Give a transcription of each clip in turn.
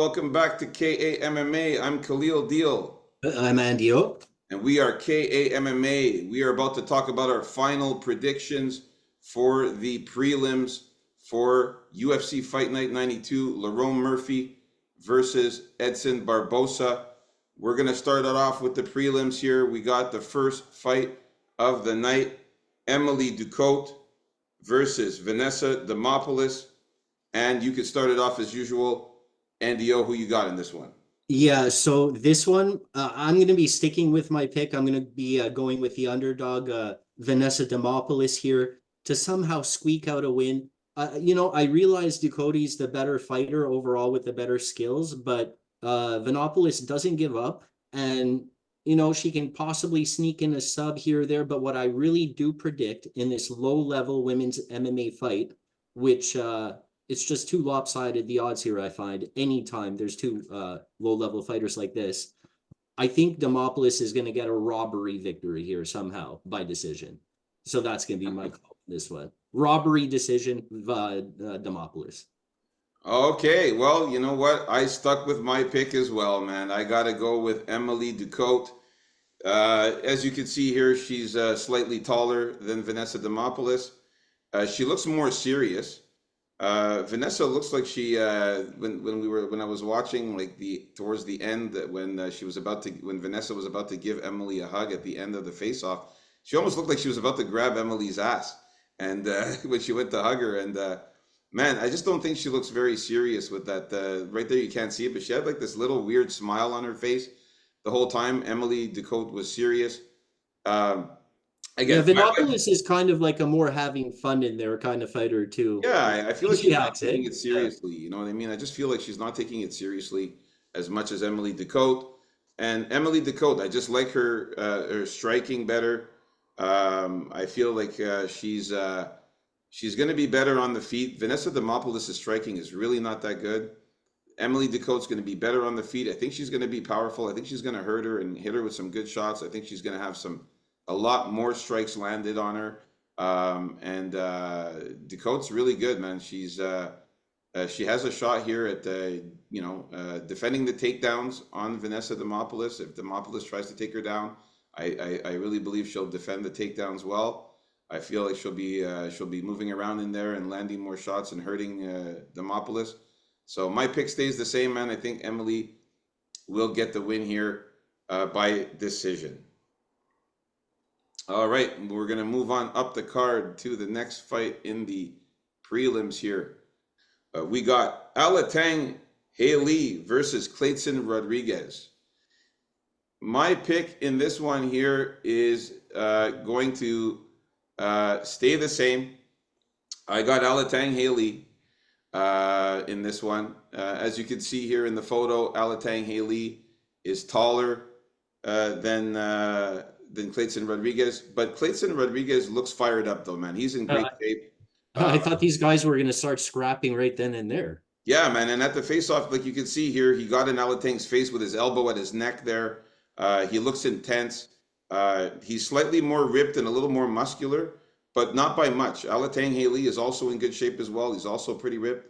welcome back to KAMMA. I'm Khalil Deal, I'm Andy O. and we are KAMMA. We are about to talk about our final predictions for the prelims for UFC Fight Night 92, LERONE Murphy versus Edson Barboza. We're going to start it off with the prelims here. We got the first fight of the night, Emily Ducote versus Vanessa Demopoulos. And you could start it off as usual. Andy O, who you got in this one? Yeah, so this one, I'm going to be sticking with my pick. I'm going to be going with the underdog, Vanessa Demopoulos here to somehow squeak out a win. I realize Ducote's the better fighter overall with the better skills, but Vanopoulos doesn't give up. And, she can possibly sneak in a sub here or there. But what I really do predict in this low-level women's MMA fight, which it's just too lopsided, the odds here, I find, anytime there's two low-level fighters like this. I think Demopoulos is going to get a robbery victory here somehow by decision. So that's going to be my call this one. Robbery decision, Demopoulos. Okay, well, you know what? I stuck with my pick as well, man. I got to go with Emily Ducote. As you can see here, she's slightly taller than Vanessa Demopoulos. She looks more serious. Vanessa looks like she when I was watching like towards the end when when Vanessa was about to give Emily a hug at the end of the face-off, she almost looked like she was about to grab Emily's ass, and when she went to hug her, and man, I just don't think she looks very serious with that. Right there, you can't see it, but she had like this little weird smile on her face the whole time. Emily Ducote was serious. Um, Yeah, Again, Vinopoulos is kind of like a more having fun in there kind of fighter too. yeah, I feel like She she's not acts taking it. it Yeah. seriously. You know what I mean? I just feel like she's not taking it seriously as much as Emily Ducote. And Emily Ducote, I just like her striking better. I feel like she's going to be better on the feet. Vanessa Demopoulos' striking is really not that good. Emily Ducote's going to be better on the feet. I think she's going to be powerful. I think she's going to hurt her and hit her with some good shots. I think she's going to have a lot more strikes landed on her. And Ducote's really good, man. She has a shot here at defending the takedowns on Vanessa Demopoulos. If Demopoulos tries to take her down, I really believe she'll defend the takedowns well. I feel like she'll be moving around in there and landing more shots and hurting Demopoulos. So my pick stays the same, man. I think Emily will get the win here by decision. All right, we're going to move on up the card to the next fight in the prelims here. We got Alatang Haley versus Clayton Rodriguez. My pick in this one here is going to stay the same. I got Alatang Haley in this one. As you can see here in the photo, Alatang Haley is taller than Clayton Rodriguez, but Clayton Rodriguez looks fired up though, man. He's in great shape. I thought these guys were going to start scrapping right then and there. Yeah, man. And at the face-off, like you can see here, he got in Alatang's face with his elbow at his neck there. He looks intense. He's slightly more ripped and a little more muscular, but not by much. Alatang Haley is also in good shape as well. He's also pretty ripped.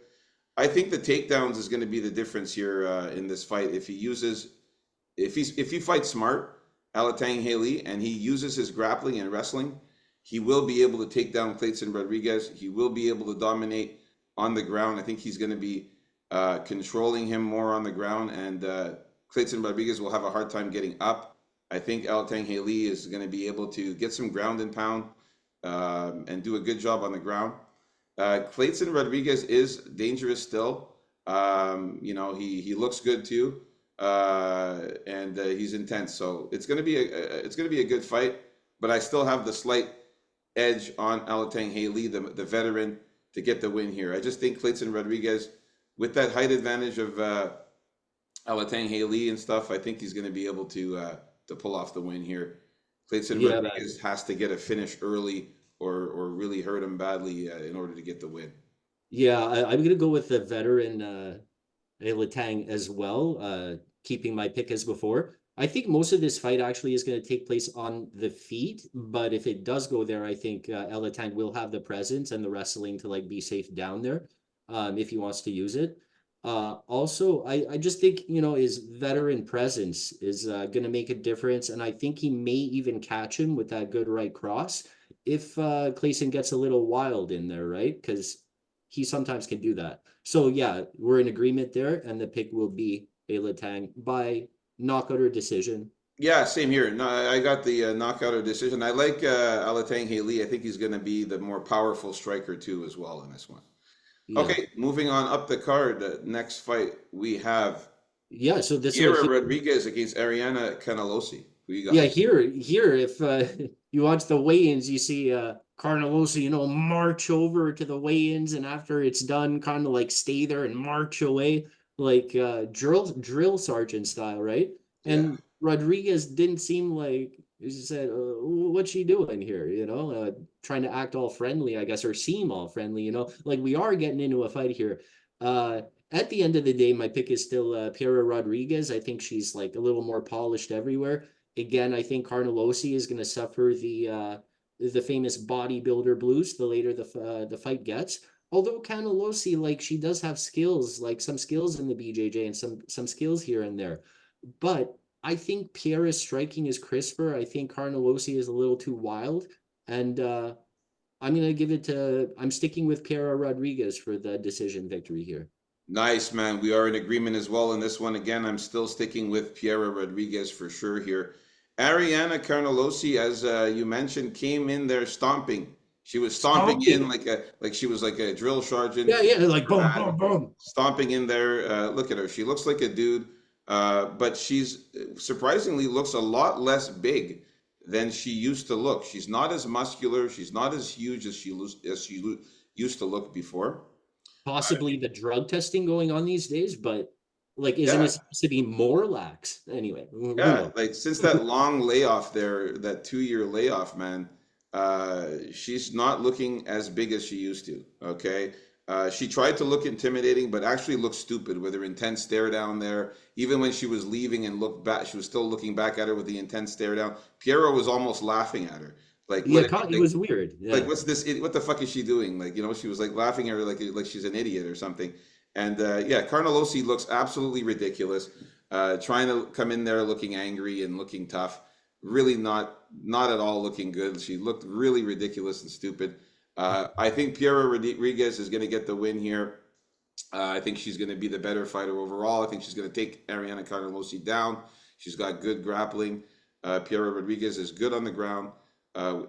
I think the takedowns is going to be the difference here in this fight. If he fights smart, Alatang Haley, and he uses his grappling and wrestling, he will be able to take down Clayton Rodriguez. He will be able to dominate on the ground. I think he's going to be controlling him more on the ground, and Clayton Rodriguez will have a hard time getting up. I think Alatang Haley is going to be able to get some ground and pound and do a good job on the ground. Clayton Rodriguez is dangerous still. He looks good too. And he's intense. So it's going to be a good fight, but I still have the slight edge on Alatang Haley, the veteran, to get the win here. I just think Clayton Rodriguez, with that height advantage of Alatang Haley and stuff, I think he's going to be able to pull off the win here. Clayton Rodriguez has to get a finish early or really hurt him badly in order to get the win. Yeah, I'm going to go with the veteran Letang as well, keeping my pick as before. I think most of this fight actually is going to take place on the feet, but if it does go there, I think Letang will have the presence and the wrestling to like be safe down there if he wants to use it. Also, I just think, his veteran presence is going to make a difference. And I think he may even catch him with that good right cross if Clayson gets a little wild in there, right? Because he sometimes can do that. So, yeah, we're in agreement there. And the pick will be a Letang by knockout or decision. Yeah, same here. No, I got the knockout or decision. I like Alatang Haley. I think he's going to be the more powerful striker too, as well in this one. Yeah. Okay, moving on up the card. Next fight we have Yeah. So this one Kiera here. Rodriguez against Ariana Canalosi. Who you Yeah, got? here, if you watch the weigh-ins, you see Carnelosa, march over to the weigh-ins, and after it's done, kind of like stay there and march away, like drill sergeant style, right? Yeah. And Rodriguez didn't seem like he said, "What's she doing here?" Trying to act all friendly, I guess, or seem all friendly. Like we are getting into a fight here. At the end of the day, my pick is still Piera Rodriguez. I think she's like a little more polished everywhere. Again, I think Carnelosi is going to suffer the famous bodybuilder blues the later the fight gets. Although Carnelosi, like she does have skills, like some skills in the BJJ and some skills here and there. But I think Pierre's striking is crisper. I think Carnelosi is a little too wild, and I'm gonna give it to. I'm sticking with Pierre Rodriguez for the decision victory here. Nice, man. We are in agreement as well in this one. Again, I'm still sticking with Piera Rodriguez for sure here. Ariana Carnelosi, as you mentioned, came in there stomping. She was stomping in Stomping. like she was like a drill sergeant. Yeah, yeah, like Super boom, bad. boom, boom. Stomping in there. Look at her. She looks like a dude, but she's surprisingly looks a lot less big than she used to look. She's not as muscular. She's not as huge as used to look before. Possibly the drug testing going on these days, but like, isn't it Yeah, supposed to be more lax? Anyway, who yeah. knows? Like since that long layoff there, that 2 year layoff, man, she's not looking as big as she used to. Okay. She tried to look intimidating, but actually looked stupid with her intense stare down there. Even when she was leaving and looked back, she was still looking back at her with the intense stare down. Piero was almost laughing at her. Like Yeah, what? it was weird. Like Yeah. what's this what the fuck is she doing, like she was like laughing at her like she's an idiot or something. And yeah, Carnelosi looks absolutely ridiculous, trying to come in there looking angry and looking tough, really not at all looking good. She looked really ridiculous and stupid. I think Piera Rodriguez is going to get the win here. I think she's going to be the better fighter overall. I think she's going to take Ariana Carnelosi down. She's got good grappling. Piera Rodriguez is good on the ground.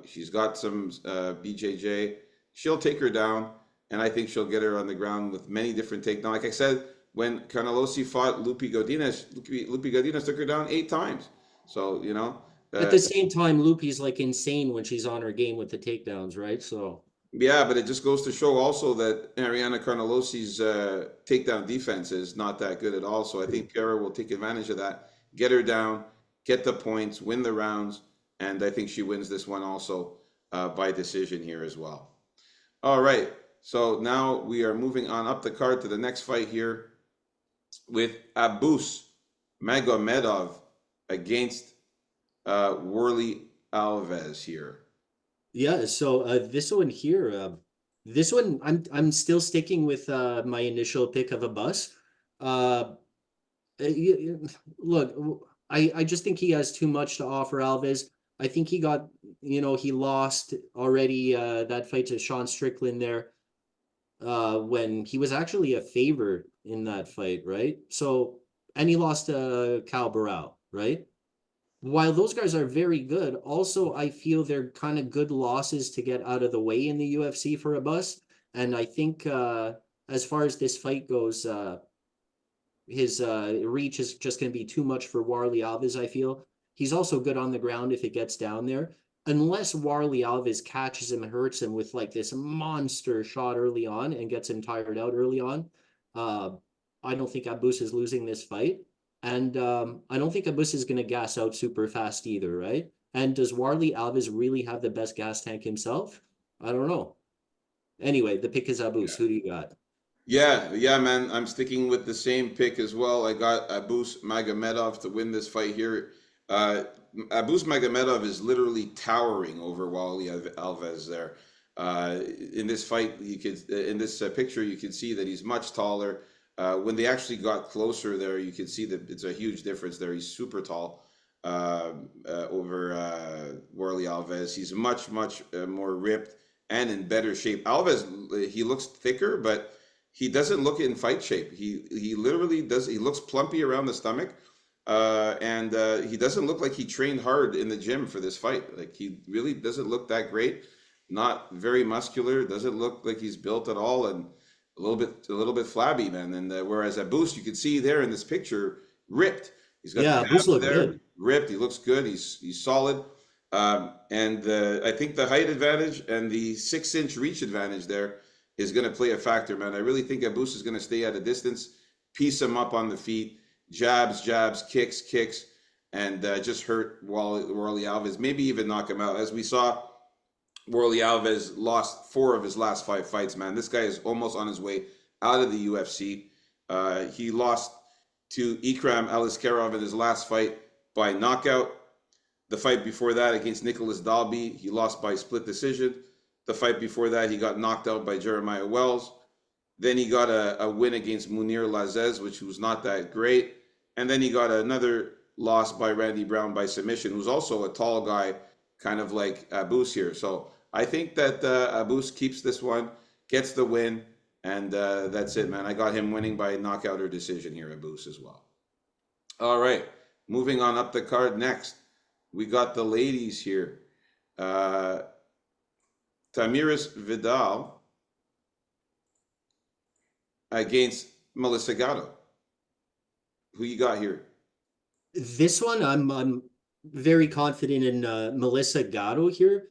She's got some BJJ. She'll take her down, and I think she'll get her on the ground with many different takedowns. Like I said, when Carnelosi fought Lupi Godinez, Lupi Godinez took her down 8 times. So, At uh, the same time, Loopy's like insane when she's on her game with the takedowns, right? So yeah, but it just goes to show also that Ariana Carnelosi's takedown defense is not that good at all. So I think Piera will take advantage of that, get her down, get the points, win the rounds, and I think she wins this one also by decision here as well. All right, so now we are moving on up the card to the next fight here with Abus Magomedov against Worley Alves here. yeah, so this one here, this one I'm still sticking with my initial pick of a bus. Uh, Look, I just think he has too much to offer Alves. I think he lost already that fight to Sean Strickland there when he was actually a favor in that fight, right? So, and he lost to Cal Barao, right? While those guys are very good, also I feel they're kind of good losses to get out of the way in the UFC for a bus. And I think as far as this fight goes, his reach is just going to be too much for Warley Alves, I feel. He's also good on the ground if it gets down there. Unless Warley Alves catches him and hurts him with like this monster shot early on and gets him tired out early on, uh, I don't think Abus is losing this fight. And I don't think Abus is going to gas out super fast either, right? And does Warley Alves really have the best gas tank himself? I don't know. Anyway, the pick is Abus. Who do you got? Yeah, yeah, man. I'm sticking with the same pick as well. I got Abus Magomedov to win this fight here. Uh, Abus Magomedov is literally towering over Wally Alves there. In this fight, in this picture, you can see that he's much taller. When they actually got closer there, you could see that it's a huge difference there. He's super tall over Warley Alves. He's much more ripped and in better shape. Alves, he looks thicker, but he doesn't look in fight shape. He literally does. He looks plumpy around the stomach, and he doesn't look like he trained hard in the gym for this fight. Like he really doesn't look that great. Not very muscular. Doesn't look like he's built at all, and a little bit flabby, man. And whereas at Boost, you can see there in this picture, ripped. He's got the Yeah, Boost abs looked there, good. ripped. He looks good. He's solid. And I think the height advantage and the 6 inch reach advantage there is going to play a factor, man. I really think Abus is going to stay at a distance, piece him up on the feet, jabs, kicks, and just hurt Warley Alves. Maybe even knock him out. As we saw, Warley Alves lost 4 of his last 5 fights, man. This guy is almost on his way out of the UFC. He lost to Ikram Aliskerov in his last fight by knockout. The fight before that against Nicholas Dalby, he lost by split decision. The fight before that, he got knocked out by Jeremiah Wells. Then he got a win against Munir Lazez, which was not that great. And then he got another loss by Randy Brown by submission, who's also a tall guy, kind of like Abus here. So I think that Abus keeps this one, gets the win, and that's it, man. I got him winning by knockout or decision here, Abus as well. All right, moving on up the card next. We got the ladies here. Tamiris Vidal against Melissa Gatto. Who you got here? This one, I'm very confident in Melissa Gatto here.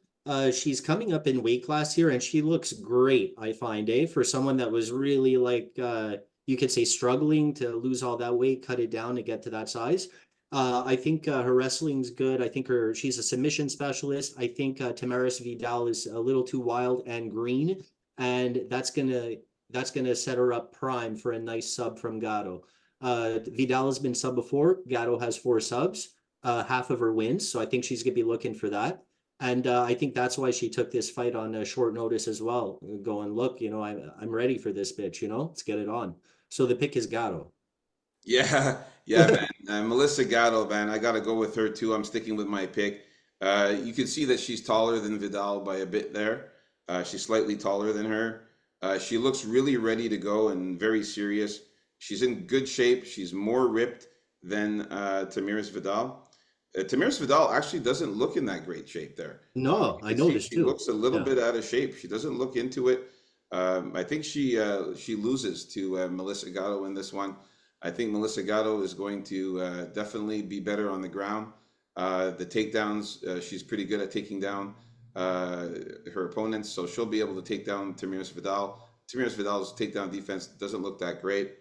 She's coming up in weight class here, and she looks great, I find, for someone that was really like you could say struggling to lose all that weight, cut it down to get to that size. I think her wrestling's good. I think she's a submission specialist. I think Tamaris Vidal is a little too wild and green, and that's gonna set her up prime for a nice sub from Gatto. Vidal has been sub before. Gatto has 4 subs, half of her wins. So I think she's going to be looking for that. And I think that's why she took this fight on short notice as well. Going, look, I'm ready for this bitch, let's get it on. So the pick is Gatto. Yeah, yeah, man. Melissa Gatto, man. I got to go with her too. I'm sticking with my pick. You can see that she's taller than Vidal by a bit there. She's slightly taller than her. She looks really ready to go and very serious. She's in good shape. She's more ripped than Tamiris Vidal. Tamiris Vidal actually doesn't look in that great shape there. No, You I can see noticed she too. looks a little Yeah. bit out of shape. She doesn't look into it. I think she loses to Melissa Gatto in this one. I think Melissa Gatto is going to definitely be better on the ground. The takedowns, she's pretty good at taking down her opponents, so she'll be able to take down Tamiris Vidal. Tamiris Vidal's takedown defense doesn't look that great.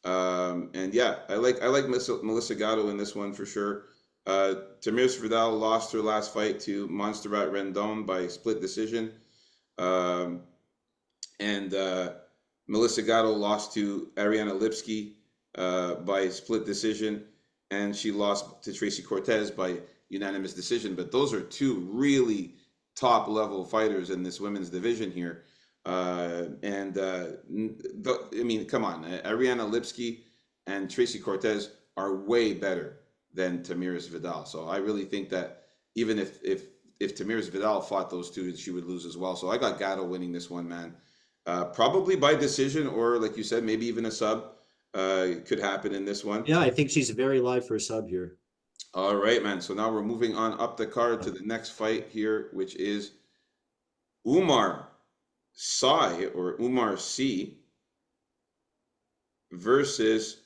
And yeah, I like Melissa Gatto in this one for sure. Tamiris Vidal lost her last fight to Montserrat Rendon by split decision. Um, and Melissa Gatto lost to Ariana Lipsky by split decision, and she lost to Tracy Cortez by unanimous decision. But those are two really top level fighters in this women's division here. I mean, come on, Ariana Lipsky and Tracy Cortez are way better than Tamiris Vidal. So I really think that even if Tamiris Vidal fought those two, she would lose as well. So I got Gatto winning this one, man. Probably by decision, or like you said, maybe even a sub could happen in this one. Yeah, I think she's very live for a sub here. All right, man. So now we're moving on up the card to the next fight here, which is Umar Sai or Umar C versus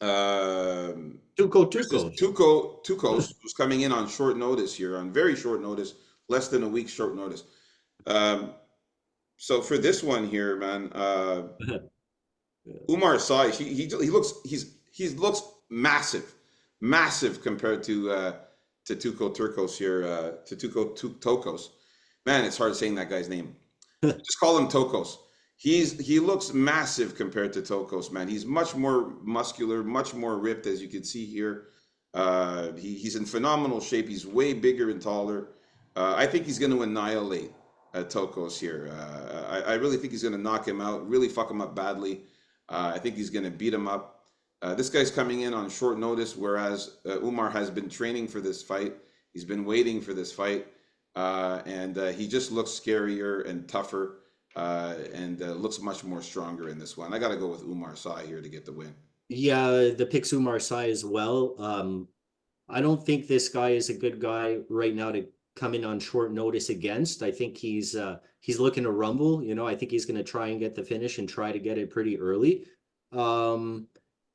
Tuco versus Tuco. Tukos, who's coming in on short notice here, on very short notice, less than a week short notice. So for this one here, man, Umar Sai, he looks massive compared to Tuco Turcos here, to Tuco Tokos. Man, it's hard saying that guy's name. Just call him Tokos. He looks massive compared to Tokos, man. He's much more muscular, much more ripped, as you can see here. He's in phenomenal shape. He's way bigger and taller. I think he's going to annihilate Tokos here. I really think he's going to knock him out, really fuck him up badly. I think he's going to beat him up. This guy's coming in on short notice, whereas Umar has been training for this fight. He's been waiting for this fight, and he just looks scarier and tougher, and looks much more stronger in this one. I got to go with Umar Sy here to get the win. Yeah, the pick's Umar Sy as well. I don't think this guy is a good guy right now to come in on short notice against. I think he's looking to rumble. You know, I think he's going to try and get the finish and try to get it pretty early. Um,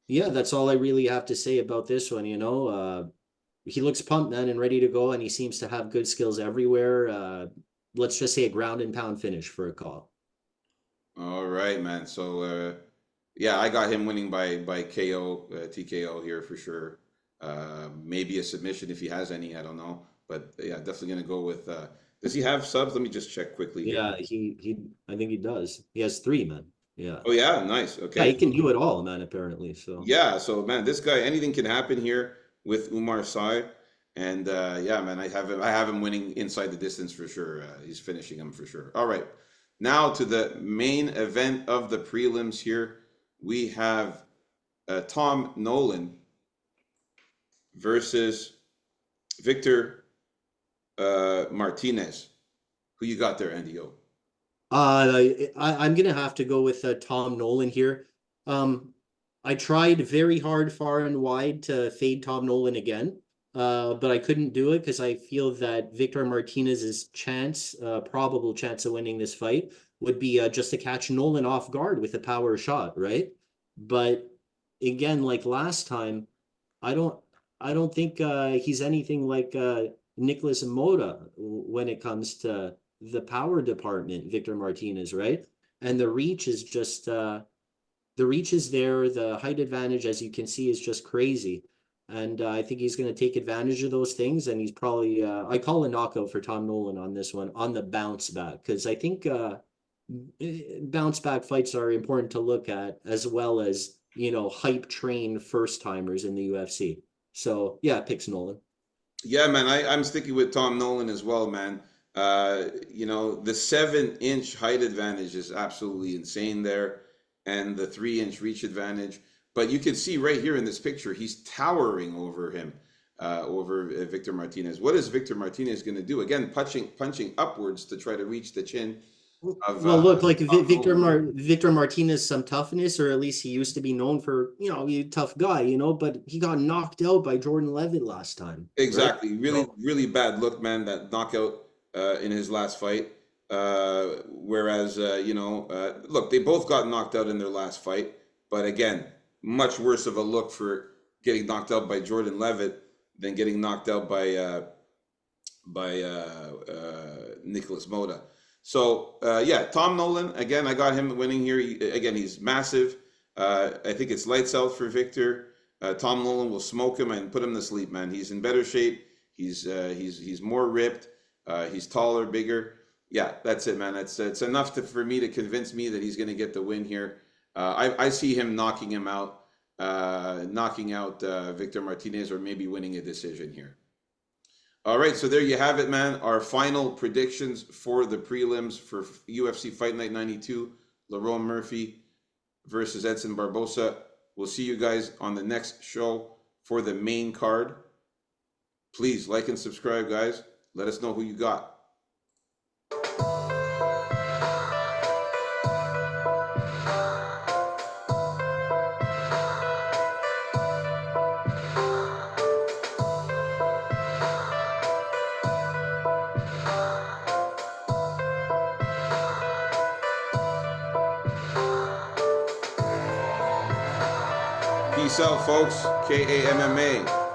yeah, that's all I really have to say about this one. You know, he looks pumped, man, and ready to go, and he seems to have good skills everywhere. Let's just say a ground and pound finish for a call. All right, man. So yeah, I got him winning by KO, TKO here for sure. Maybe a submission if he has any. I don't know, but yeah, definitely gonna go with. Does he have subs? Let me just check quickly here. Yeah, he I think he does. He has three, man. Yeah. Oh yeah, nice. Yeah, he Okay. can do it all, man, apparently. So Yeah. So man, this guy, anything can happen here with Umar Sy, and yeah, man, I have him winning inside the distance for sure. He's finishing him for sure. All right. Now to the main event of the prelims here. We have Tom Nolan versus Victor Martinez. Who you got there, Andy? O? I'm gonna have to go with Tom Nolan here. I tried very hard, far and wide, to fade Tom Nolan again, but I couldn't do it because I feel that Victor Martinez's probable chance of winning this fight would be just to catch Nolan off guard with a power shot, right? But again, like last time, I don't I don't think he's anything like Nicholas Moda when it comes to the power department, Victor Martinez, right? And the reach is there. The height advantage, as you can see, is just crazy. And I think he's going to take advantage of those things. And he's probably, I call a knockout for Tom Nolan on this one, on the bounce back, because I think bounce back fights are important to look at, as well as, you know, hype train first timers in the UFC. So yeah, picks Nolan. Yeah, man, I'm sticking with Tom Nolan as well, man. You know, the 7-inch height advantage is absolutely insane there, and the 3-inch reach advantage. But you can see right here in this picture, he's towering over him, over Victor Martinez. What is Victor Martinez going to do? Again, punching upwards to try to reach the chin of Well, look, like Tom Nolan. Victor Martinez, some toughness, or at least he used to be known for, you know, a tough guy, you know, but he got knocked out by Jordan Levitt last time, right? Exactly. Really, So really bad look, man. That knockout in his last fight. Whereas, you know, look, they both got knocked out in their last fight, but again, much worse of a look for getting knocked out by Jordan Levitt than getting knocked out by Nicholas Moda. So yeah, Tom Nolan again. I got him winning here. Again, he's massive. I think it's lights out for Victor. Tom Nolan will smoke him and put him to sleep, man. He's in better shape. He's more ripped. He's taller, bigger. Yeah, that's it, man. It's enough for me to convince me that he's going to get the win here. I see him knocking him out, knocking out Victor Martinez, or maybe winning a decision here. All right, so there you have it, man. Our final predictions for the prelims for UFC Fight Night 92, Lerone Murphy versus Edson Barboza. We'll see you guys on the next show for the main card. Please like and subscribe, guys. Let us know who you got. Peace out, folks. KAMMA.